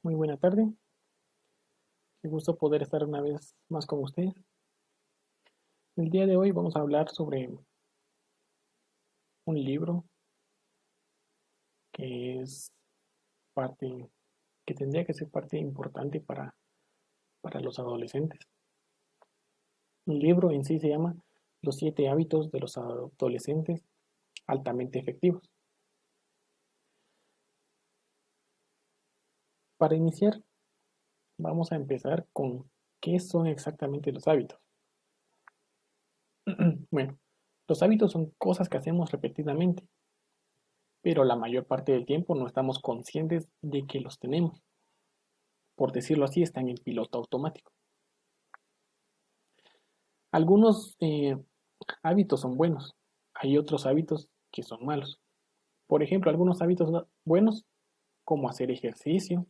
Muy buena tarde. Qué gusto poder estar una vez más con ustedes. El día de hoy vamos a hablar sobre un libro que es parte, que tendría que ser parte importante para los adolescentes. El libro en sí se llama Los 7 hábitos de los adolescentes altamente efectivos. Para iniciar, vamos a empezar con qué son exactamente los hábitos. Bueno, los hábitos son cosas que hacemos repetidamente, pero la mayor parte del tiempo no estamos conscientes de que los tenemos. Por decirlo así, están en piloto automático. Algunos hábitos son buenos, hay otros hábitos que son malos. Por ejemplo, algunos hábitos buenos, como hacer ejercicio,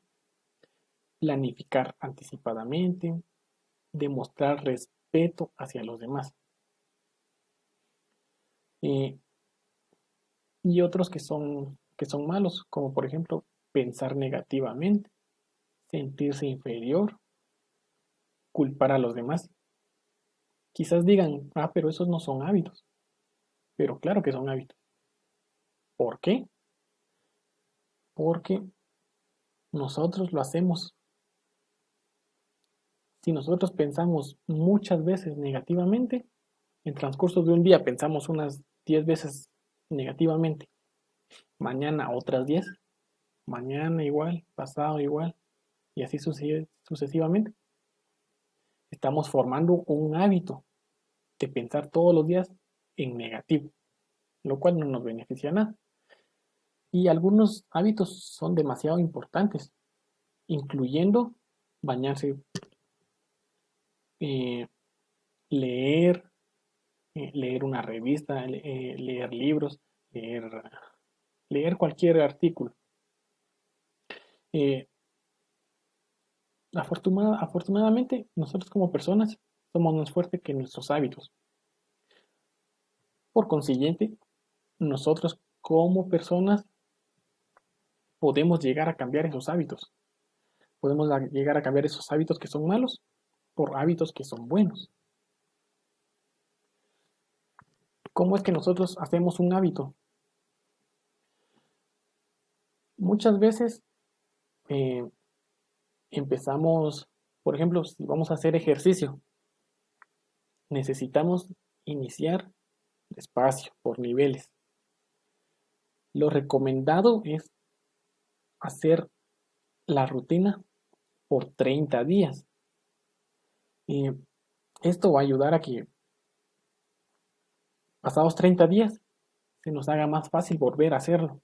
planificar anticipadamente, demostrar respeto hacia los demás. Eh, y otros que son malos, como por ejemplo pensar negativamente, sentirse inferior, culpar a los demás. Quizás digan, pero esos no son hábitos. Pero claro que son hábitos. ¿Por qué? Porque nosotros lo hacemos. Si nosotros pensamos muchas veces negativamente, en transcurso de un día pensamos unas 10 veces negativamente, mañana otras 10, mañana igual, pasado igual, y así sucesivamente. Estamos formando un hábito de pensar todos los días en negativo, lo cual no nos beneficia nada. Y algunos hábitos son demasiado importantes, incluyendo bañarse, eh, leer, leer una revista, leer libros, leer, leer cualquier artículo. Eh, Afortunadamente, nosotros como personas somos más fuertes que nuestros hábitos. Por consiguiente, nosotros como personas podemos llegar a cambiar esos hábitos. Podemos llegar a cambiar esos hábitos que son malos por hábitos que son buenos. ¿Cómo es que nosotros hacemos un hábito? Muchas veces eh, empezamos, por ejemplo, si vamos a hacer ejercicio, necesitamos iniciar despacio, por niveles. Lo recomendado es hacer la rutina por 30 días. Y esto va a ayudar a que pasados 30 días se nos haga más fácil volver a hacerlo.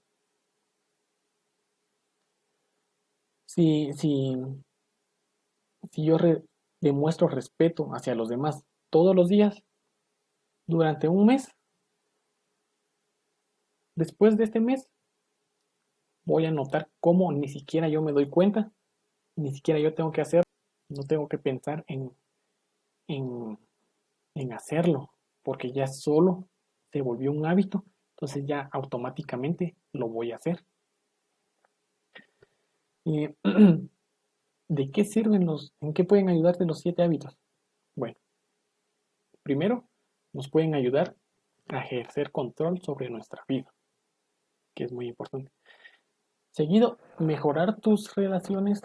Si, si, si yo demuestro respeto hacia los demás todos los días, durante un mes, después de este mes, voy a notar cómo ni siquiera yo me doy cuenta, ni siquiera yo tengo que hacer, no tengo que pensar en, en hacerlo, porque ya solo se volvió un hábito, entonces ya automáticamente lo voy a hacer. Eh, ¿De qué sirven en qué pueden ayudarte los 7 hábitos? Bueno, primero, nos pueden ayudar a ejercer control sobre nuestra vida, que es muy importante. Seguido, mejorar tus relaciones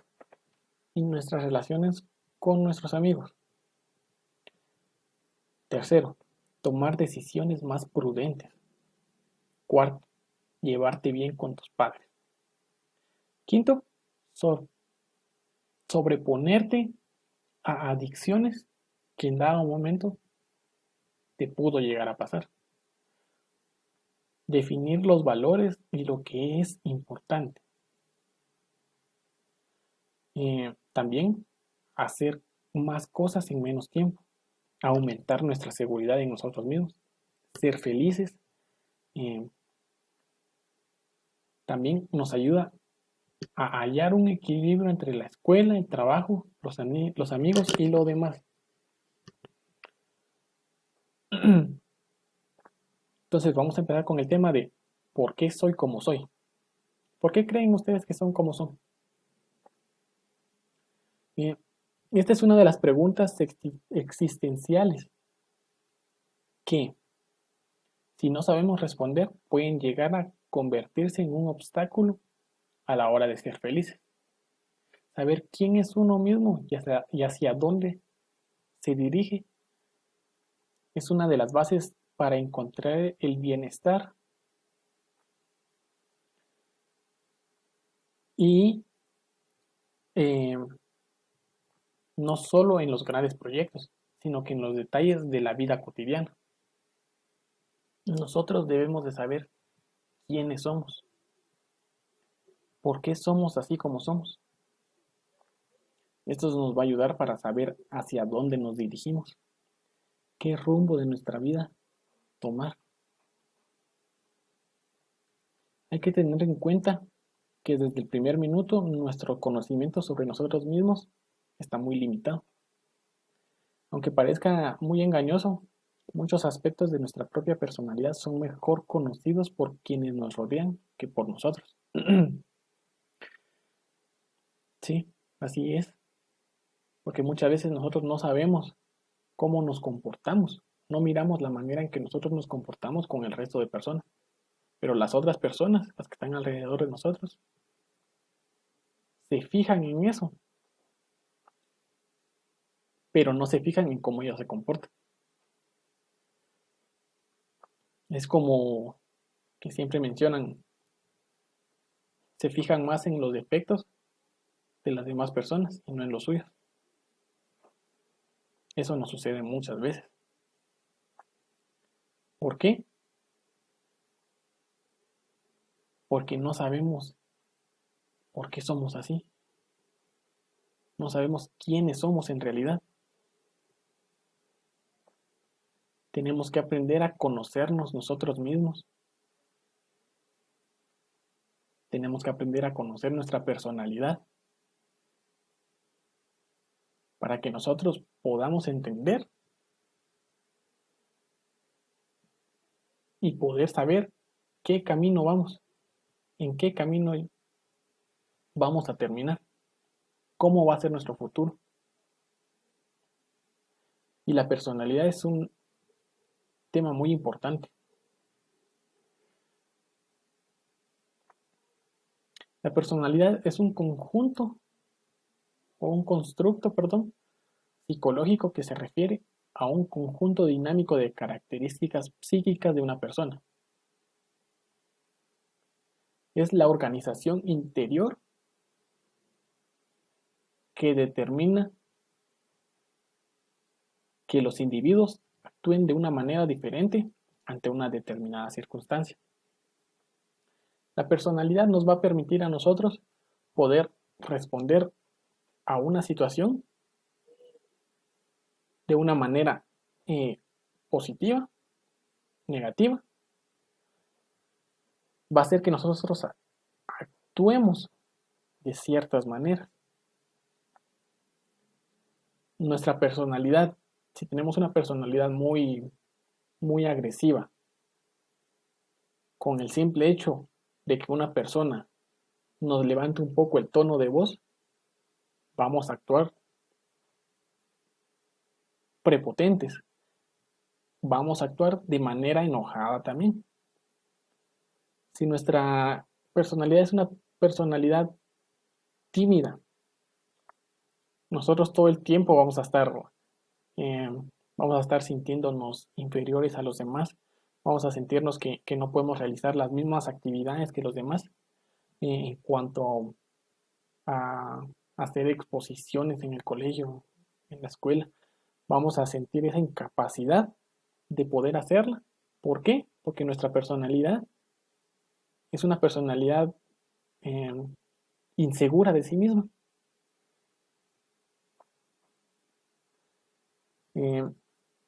y nuestras relaciones con nuestros amigos. Tercero, tomar decisiones más prudentes. Cuarto, llevarte bien con tus padres. Quinto, so- sobreponerte a adicciones que en dado momento te pudo llegar a pasar. Definir los valores y lo que es importante. También hacer más cosas en menos tiempo. Aumentar nuestra seguridad en nosotros mismos. Ser felices. eh, También nos ayuda a hallar un equilibrio entre la escuela, el trabajo, los amigos y lo demás. Entonces vamos a empezar con el tema de por qué soy como soy. ¿Por qué creen ustedes que son como son? Bien, esta es una de las preguntas existenciales que, si no sabemos responder, pueden llegar a convertirse en un obstáculo a la hora de ser felices. Saber quién es uno mismo y hacia dónde se dirige es una de las bases para encontrar el bienestar y eh, no solo en los grandes proyectos, sino que en los detalles de la vida cotidiana. Nosotros debemos de saber quiénes somos, por qué somos así como somos. Esto nos va a ayudar para saber hacia dónde nos dirigimos, qué rumbo de nuestra vida tomar. Hay que tener en cuenta que desde el primer minuto nuestro conocimiento sobre nosotros mismos está muy limitado. Aunque parezca muy engañoso, muchos aspectos de nuestra propia personalidad son mejor conocidos por quienes nos rodean que por nosotros. Sí, así es, porque muchas veces nosotros no sabemos cómo nos comportamos, no miramos la manera en que nosotros nos comportamos con el resto de personas, pero las otras personas, las que están alrededor de nosotros, se fijan en eso, pero no se fijan en cómo ellos se comportan. Es como que siempre mencionan, se fijan más en los defectos de las demás personas y no en los suyos. Eso nos sucede muchas veces. ¿Por qué? Porque no sabemos por qué somos así. No sabemos quiénes somos en realidad. Tenemos que aprender a conocernos nosotros mismos. Tenemos que aprender a conocer nuestra personalidad para que nosotros podamos entender y poder saber qué camino vamos, en qué camino vamos a terminar, cómo va a ser nuestro futuro. Y la personalidad es un tema muy importante. La personalidad es un conjunto o un constructo, perdón, psicológico que se refiere a un conjunto dinámico de características psíquicas de una persona. Es la organización interior que determina que los individuos actúen de una manera diferente ante una determinada circunstancia. La personalidad nos va a permitir a nosotros poder responder a una situación de una manera positiva, negativa. Va a hacer que nosotros actuemos de ciertas maneras. Nuestra personalidad, si tenemos una personalidad muy agresiva, con el simple hecho de que una persona nos levante un poco el tono de voz, vamos a actuar prepotentes, vamos a actuar de manera enojada también. Si nuestra personalidad es una personalidad tímida, nosotros todo el tiempo eh, vamos a estar sintiéndonos inferiores a los demás, vamos a sentirnos que no podemos realizar las mismas actividades que los demás en cuanto a hacer exposiciones en el colegio, en la escuela. Vamos a sentir esa incapacidad de poder hacerla. ¿Por qué? Porque nuestra personalidad es una personalidad eh, insegura de sí misma. Eh,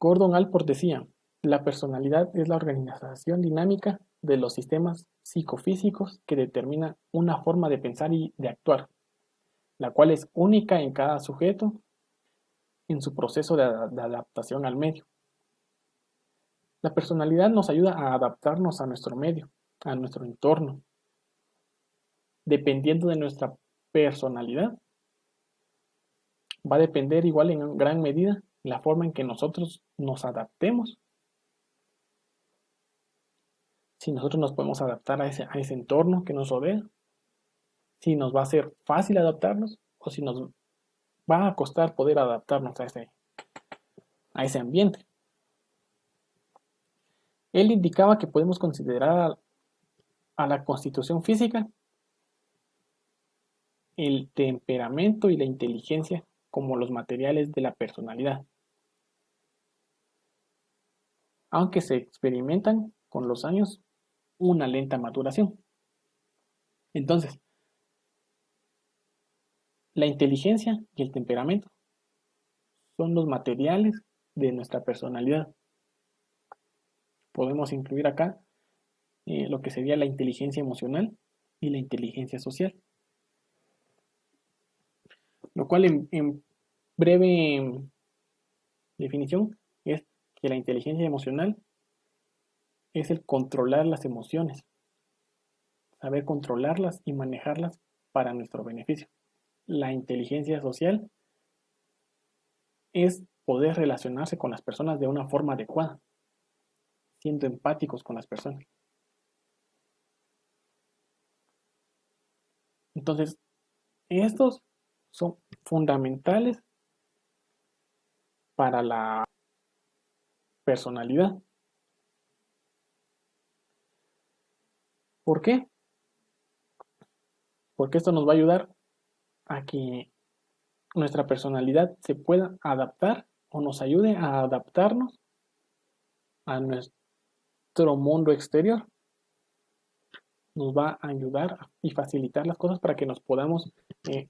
Gordon Allport decía, la personalidad es la organización dinámica de los sistemas psicofísicos que determina una forma de pensar y de actuar, la cual es única en cada sujeto en su proceso de adaptación al medio. La personalidad nos ayuda a adaptarnos a nuestro medio, a nuestro entorno. Dependiendo de nuestra personalidad, va a depender igual en gran medida la forma en que nosotros nos adaptemos. Si nosotros nos podemos adaptar a ese entorno que nos rodea, si nos va a ser fácil adaptarnos o si nos va a costar poder adaptarnos a ese ambiente. Él indicaba que podemos considerar a la constitución física, el temperamento y la inteligencia como los materiales de la personalidad, aunque se experimentan con los años una lenta maduración. Entonces, la inteligencia y el temperamento son los materiales de nuestra personalidad. Podemos incluir acá lo que sería la inteligencia emocional y la inteligencia social. Lo cual en breve definición es que la inteligencia emocional es el controlar las emociones, saber controlarlas y manejarlas para nuestro beneficio. La inteligencia social es poder relacionarse con las personas de una forma adecuada, siendo empáticos con las personas. Entonces, estos son fundamentales para la personalidad. ¿Por qué? Porque esto nos va a ayudar a que nuestra personalidad se pueda adaptar o nos ayude a adaptarnos a nuestro mundo exterior. Nos va a ayudar y facilitar las cosas para que nos podamos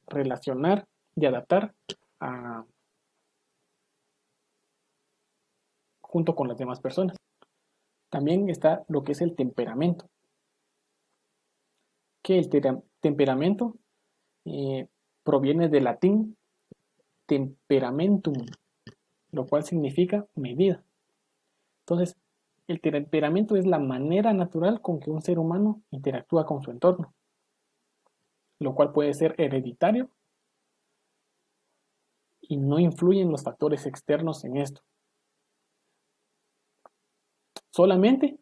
relacionar y adaptar junto con las demás personas. También está lo que es el temperamento. Que el temperamento proviene del latín temperamentum, lo cual significa medida. Entonces, el temperamento es la manera natural con que un ser humano interactúa con su entorno, lo cual puede ser hereditario y no influyen los factores externos en esto. Solamente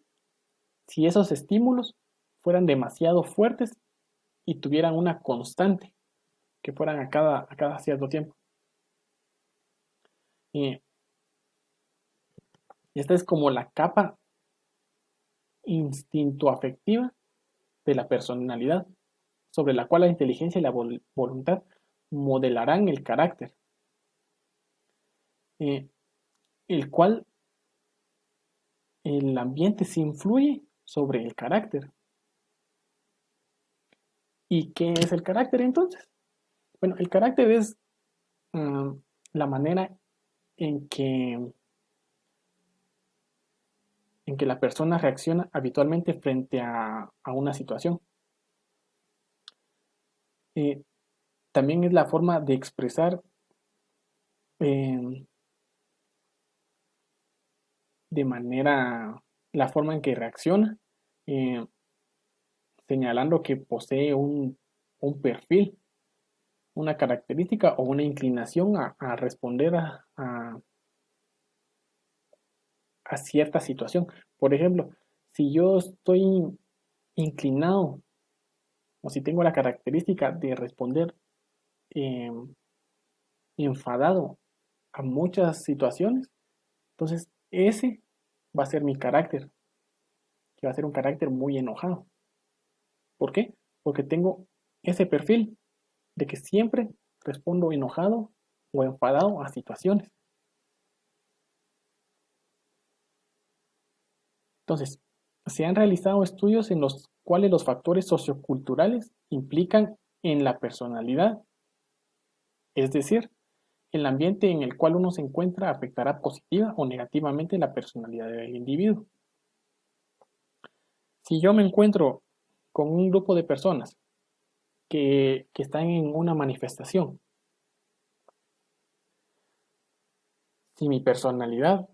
si esos estímulos fueran demasiado fuertes y tuvieran una constante, que fueran a cada cierto tiempo. Y esta es como la capa instinto-afectiva de la personalidad, sobre la cual la inteligencia y la voluntad modelarán el carácter, el cual el ambiente se influye sobre el carácter. ¿Y qué es el carácter entonces? Bueno, el carácter es la manera en que la persona reacciona habitualmente frente a una situación. También es la forma de expresar de manera, la forma en que reacciona, señalando que posee un perfil, una característica o una inclinación a responder a cierta situación. Por ejemplo, si yo estoy inclinado o si tengo la característica de responder eh, enfadado a muchas situaciones, entonces ese va a ser mi carácter, que va a ser un carácter muy enojado. ¿Por qué? Porque tengo ese perfil de que siempre respondo enojado o enfadado a situaciones. Entonces, se han realizado estudios en los cuales los factores socioculturales implican en la personalidad, es decir, el ambiente en el cual uno se encuentra afectará positiva o negativamente la personalidad del individuo. Si yo me encuentro con un grupo de personas que están en una manifestación, si mi personalidad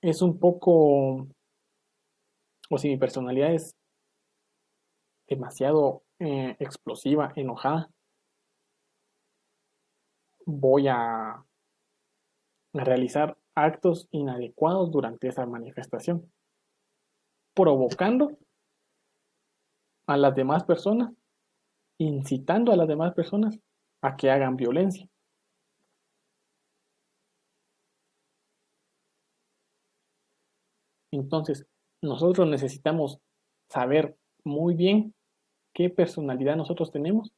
es un poco, o si mi personalidad es demasiado explosiva, enojada, voy a realizar actos inadecuados durante esa manifestación, provocando a las demás personas, incitando a las demás personas a que hagan violencia. Entonces, nosotros necesitamos saber muy bien qué personalidad nosotros tenemos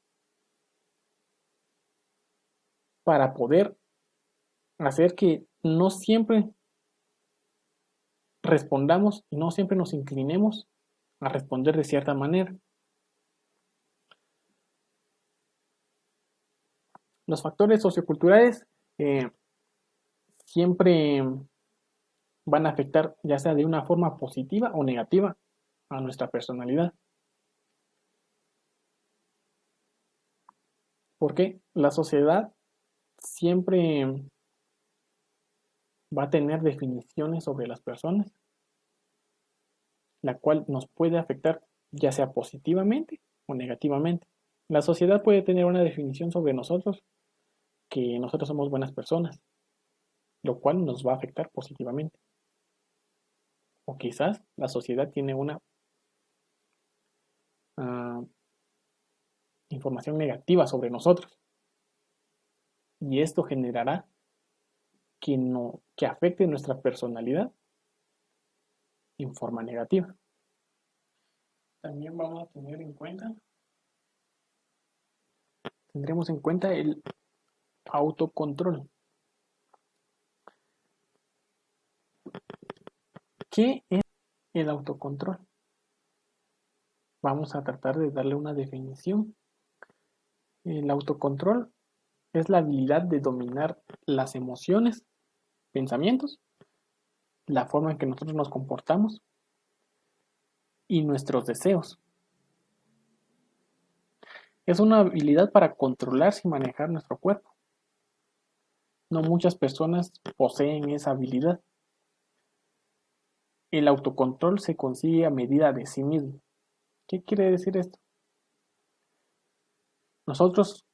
para poder hacer que no siempre respondamos y no siempre nos inclinemos a responder de cierta manera. Los factores socioculturales siempre van a afectar ya sea de una forma positiva o negativa a nuestra personalidad. Porque la sociedad siempre va a tener definiciones sobre las personas, la cual nos puede afectar ya sea positivamente o negativamente. La sociedad puede tener una definición sobre nosotros, que nosotros somos buenas personas, lo cual nos va a afectar positivamente. O quizás la sociedad tiene una información negativa sobre nosotros. Y esto generará que afecte nuestra personalidad en forma negativa. También tendremos en cuenta el autocontrol. ¿Qué es el autocontrol? Vamos a tratar de darle una definición. El autocontrol es la habilidad de dominar las emociones, pensamientos, la forma en que nosotros nos comportamos y nuestros deseos. Es una habilidad para controlarse y manejar nuestro cuerpo. No muchas personas poseen esa habilidad. El autocontrol se consigue a medida de sí mismo. ¿Qué quiere decir esto? Nosotros,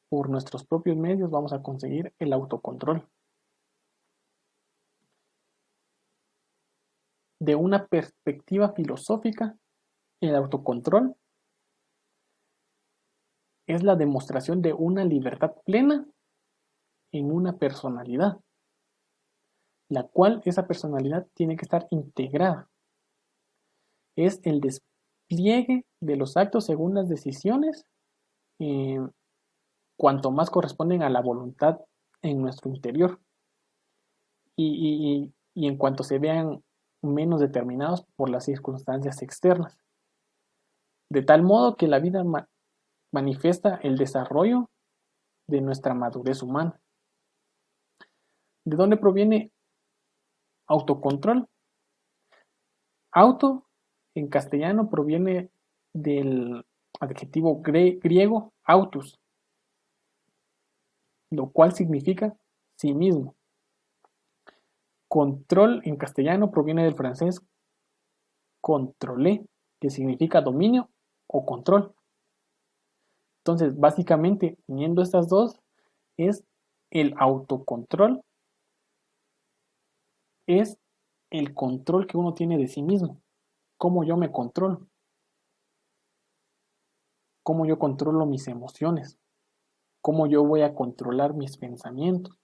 por nuestros propios medios, vamos a conseguir el autocontrol. De una perspectiva filosófica, el autocontrol es la demostración de una libertad plena en una personalidad, la cual esa personalidad tiene que estar integrada. Es el despliegue de los actos según las decisiones, cuanto más corresponden a la voluntad en nuestro interior y en cuanto se vean menos determinados por las circunstancias externas. De tal modo que la vida manifiesta el desarrollo de nuestra madurez humana. ¿De dónde proviene autocontrol? Auto en castellano proviene del adjetivo griego autus, lo cual significa sí mismo. Control en castellano proviene del francés contrôler, que significa dominio o control. Entonces, básicamente, uniendo estas dos, es el autocontrol, es el control que uno tiene de sí mismo. Cómo yo me controlo. Cómo yo controlo mis emociones. Cómo yo voy a controlar mis pensamientos.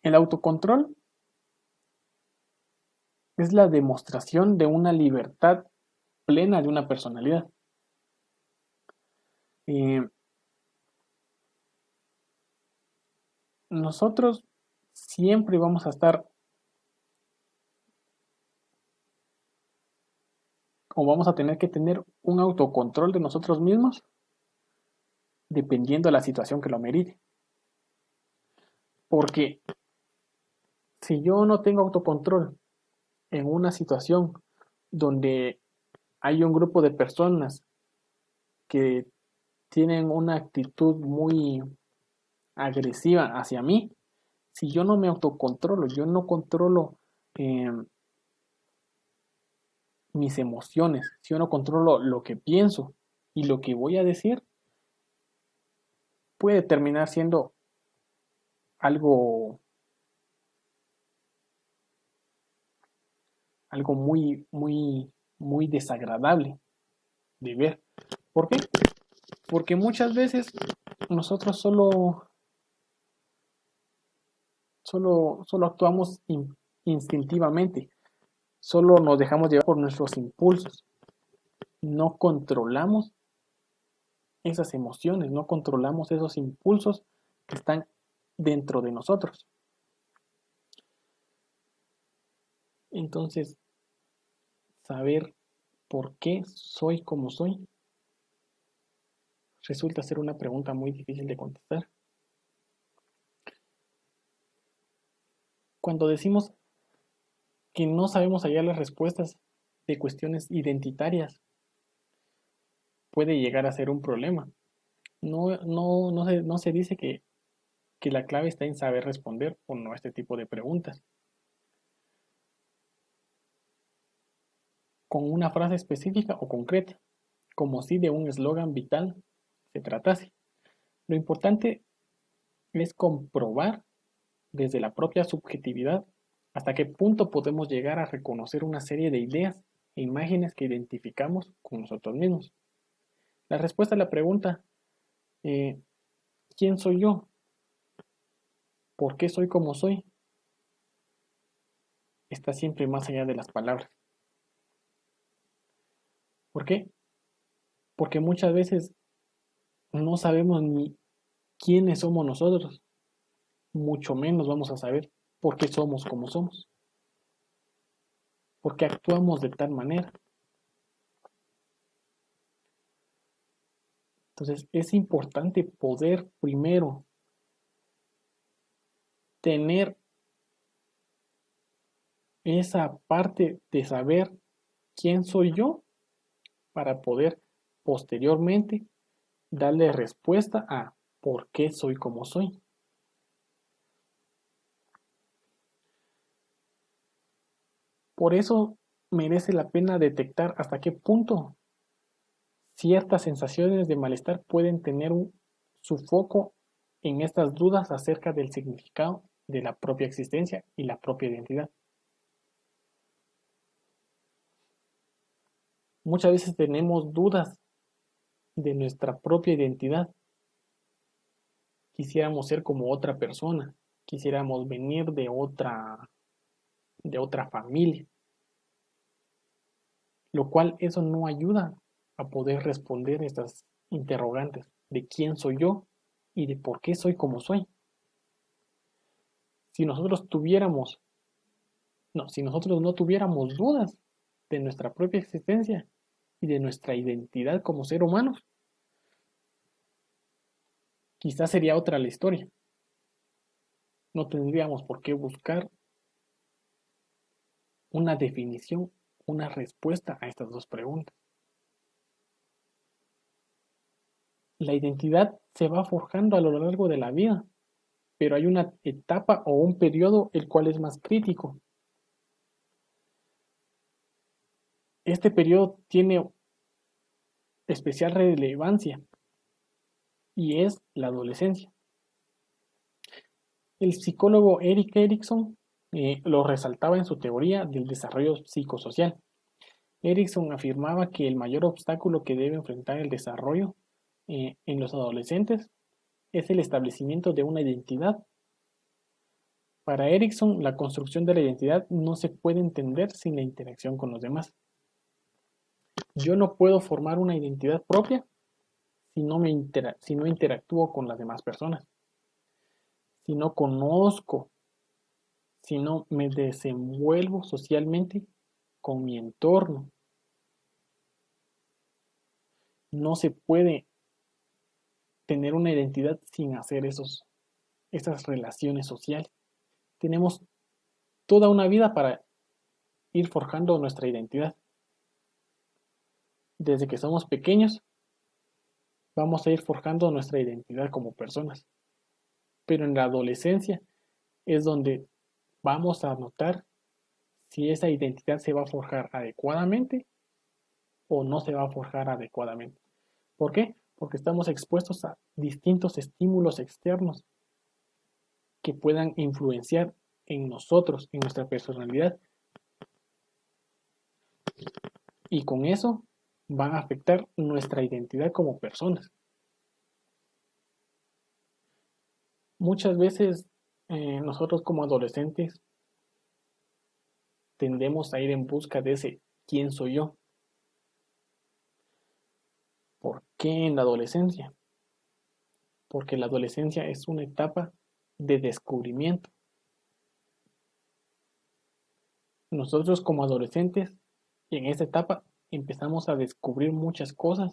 El autocontrol es la demostración de una libertad plena de una personalidad. Nosotros siempre vamos a estar o vamos a tener que tener un autocontrol de nosotros mismos dependiendo de la situación que lo merite. Porque si yo no tengo autocontrol en una situación donde hay un grupo de personas que tienen una actitud muy agresiva hacia mí, si yo no me autocontrolo, yo no controlo mis emociones, si yo no controlo lo que pienso y lo que voy a decir puede terminar siendo algo, algo muy, muy, muy desagradable de ver. ¿Por qué? Porque muchas veces nosotros solo actuamos instintivamente, solo nos dejamos llevar por nuestros impulsos, no controlamos esas emociones, no controlamos esos impulsos que están dentro de nosotros. Entonces, saber por qué soy como soy resulta ser una pregunta muy difícil de contestar. Cuando decimos que no sabemos hallar las respuestas de cuestiones identitarias, puede llegar a ser un problema. No se dice que la clave está en saber responder o no a este tipo de preguntas. Con una frase específica o concreta, como si de un eslogan vital se tratase. Lo importante es comprobar desde la propia subjetividad hasta qué punto podemos llegar a reconocer una serie de ideas e imágenes que identificamos con nosotros mismos. La respuesta a la pregunta, eh, ¿quién soy yo? ¿Por qué soy como soy? Está siempre más allá de las palabras. ¿Por qué? Porque muchas veces no sabemos ni quiénes somos nosotros, mucho menos vamos a saber por qué somos como somos, por qué actuamos de tal manera. Entonces es importante poder primero tener esa parte de saber quién soy yo para poder posteriormente darle respuesta a por qué soy como soy. Por eso merece la pena detectar hasta qué punto ciertas sensaciones de malestar pueden tener su foco en estas dudas acerca del significado de la propia existencia y la propia identidad. Muchas veces tenemos dudas de nuestra propia identidad. Quisiéramos ser como otra persona, quisiéramos venir de otra familia, lo cual eso no ayuda a poder responder estas interrogantes de quién soy yo y de por qué soy como soy. Si nosotros tuviéramos, no, si nosotros no tuviéramos dudas de nuestra propia existencia y de nuestra identidad como ser humanos, quizás sería otra la historia. No tendríamos por qué buscar una definición, una respuesta a estas dos preguntas. La identidad se va forjando a lo largo de la vida, pero hay una etapa o un periodo el cual es más crítico. Este periodo tiene especial relevancia y es la adolescencia. El psicólogo Erik Erikson lo resaltaba en su teoría del desarrollo psicosocial. Erikson afirmaba que el mayor obstáculo que debe enfrentar el desarrollo en los adolescentes es el establecimiento de una identidad. Para Erikson, la construcción de la identidad no se puede entender sin la interacción con los demás. Yo no puedo formar una identidad propia si no interactúo con las demás personas, si no conozco, si no me desenvuelvo socialmente con mi entorno. No se puede tener una identidad sin hacer esas relaciones sociales. Tenemos toda una vida para ir forjando nuestra identidad. Desde que somos pequeños, vamos a ir forjando nuestra identidad como personas. Pero en la adolescencia es donde vamos a notar si esa identidad se va a forjar adecuadamente o no se va a forjar adecuadamente. ¿Por qué? Porque estamos expuestos a distintos estímulos externos que puedan influenciar en nosotros, en nuestra personalidad, y con eso van a afectar nuestra identidad como personas. Muchas veces nosotros como adolescentes tendemos a ir en busca de ese ¿quién soy yo? ¿Por qué en la adolescencia? Porque la adolescencia es una etapa de descubrimiento. Nosotros como adolescentes en esta etapa empezamos a descubrir muchas cosas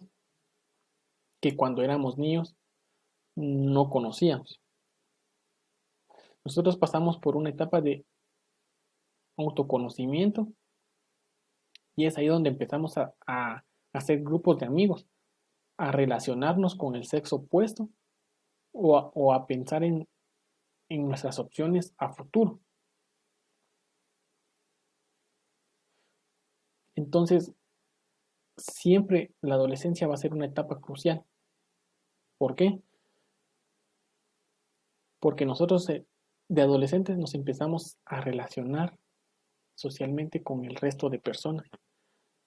que cuando éramos niños no conocíamos. Nosotros pasamos por una etapa de autoconocimiento y es ahí donde empezamos a hacer grupos de amigos, a relacionarnos con el sexo opuesto o a pensar en nuestras opciones a futuro. Entonces, siempre la adolescencia va a ser una etapa crucial. ¿Por qué? Porque nosotros de adolescentes nos empezamos a relacionar socialmente con el resto de personas.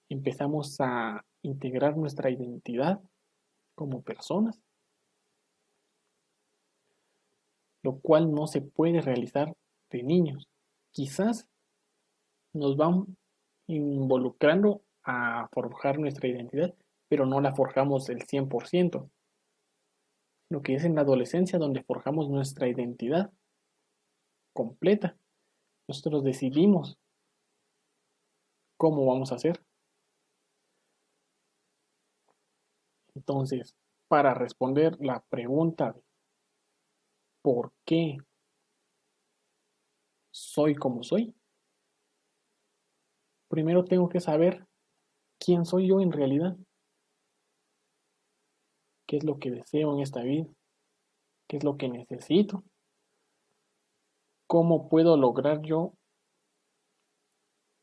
Empezamos a integrar nuestra identidad como personas, lo cual no se puede realizar de niños. Quizás nos van involucrando a forjar nuestra identidad, pero no la forjamos el 100%. Lo que es en la adolescencia donde forjamos nuestra identidad completa. Nosotros decidimos cómo vamos a hacer. Entonces, para responder la pregunta de por qué soy como soy, primero tengo que saber quién soy yo en realidad, qué es lo que deseo en esta vida, qué es lo que necesito, cómo puedo lograr yo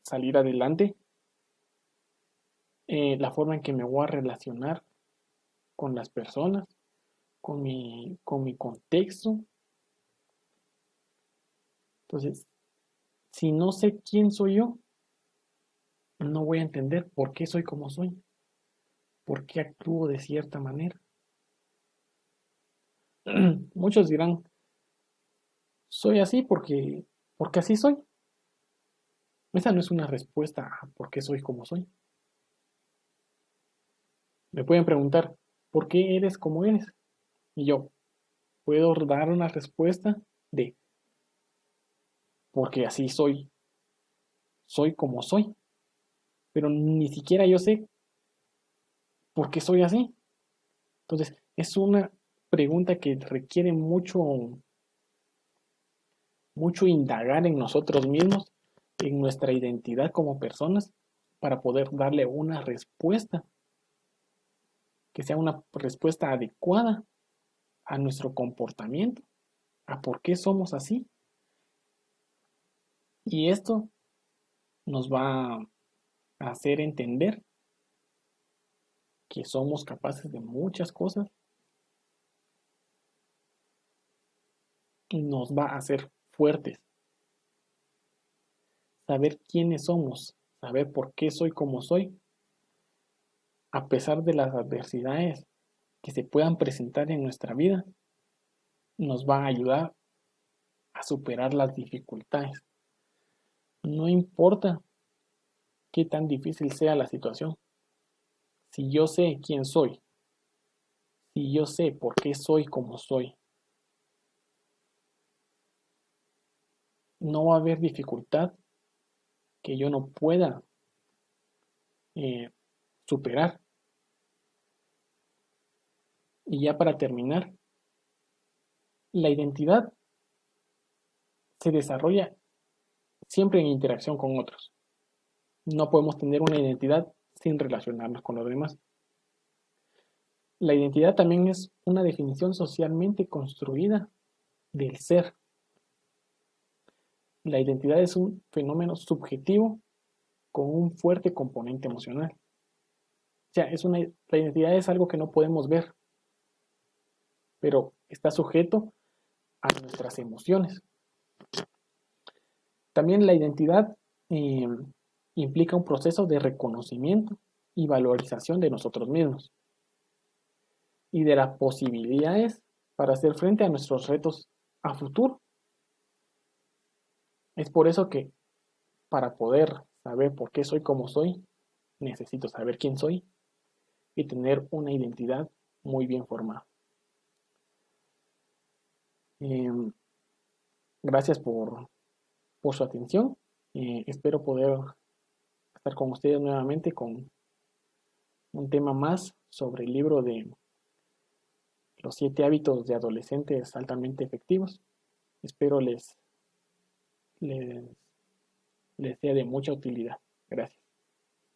salir adelante, la forma en que me voy a relacionar con las personas, con mi contexto. Entonces, si no sé quién soy yo, no voy a entender por qué soy como soy, por qué actúo de cierta manera. Muchos dirán, soy así porque así soy. Esa no es una respuesta a por qué soy como soy. Me pueden preguntar, ¿por qué eres como eres? Y yo puedo dar una respuesta de, porque así soy, soy como soy. Pero ni siquiera yo sé por qué soy así. Entonces, es una pregunta que requiere mucho indagar en nosotros mismos, en nuestra identidad como personas, para poder darle una respuesta, que sea una respuesta adecuada a nuestro comportamiento, a por qué somos así. Y esto nos va a hacer entender que somos capaces de muchas cosas y nos va a hacer fuertes. Saber quiénes somos, saber por qué soy como soy, a pesar de las adversidades que se puedan presentar en nuestra vida, nos va a ayudar a superar las dificultades. No importa qué tan difícil sea la situación. Si yo sé quién soy, si yo sé por qué soy como soy, no va a haber dificultad que yo no pueda eh, superar. Y ya para terminar, la identidad se desarrolla siempre en interacción con otros. No podemos tener una identidad sin relacionarnos con los demás. La identidad también es una definición socialmente construida del ser. La identidad es un fenómeno subjetivo con un fuerte componente emocional. O sea, la identidad es algo que no podemos ver, pero está sujeto a nuestras emociones. También la identidad eh, implica un proceso de reconocimiento y valorización de nosotros mismos y de las posibilidades para hacer frente a nuestros retos a futuro. Es por eso que para poder saber por qué soy como soy, necesito saber quién soy y tener una identidad muy bien formada. Eh, Gracias por su atención. Espero poder estar con ustedes nuevamente con un tema más sobre el libro de Los 7 hábitos de adolescentes altamente efectivos. Espero les sea de mucha utilidad. Gracias.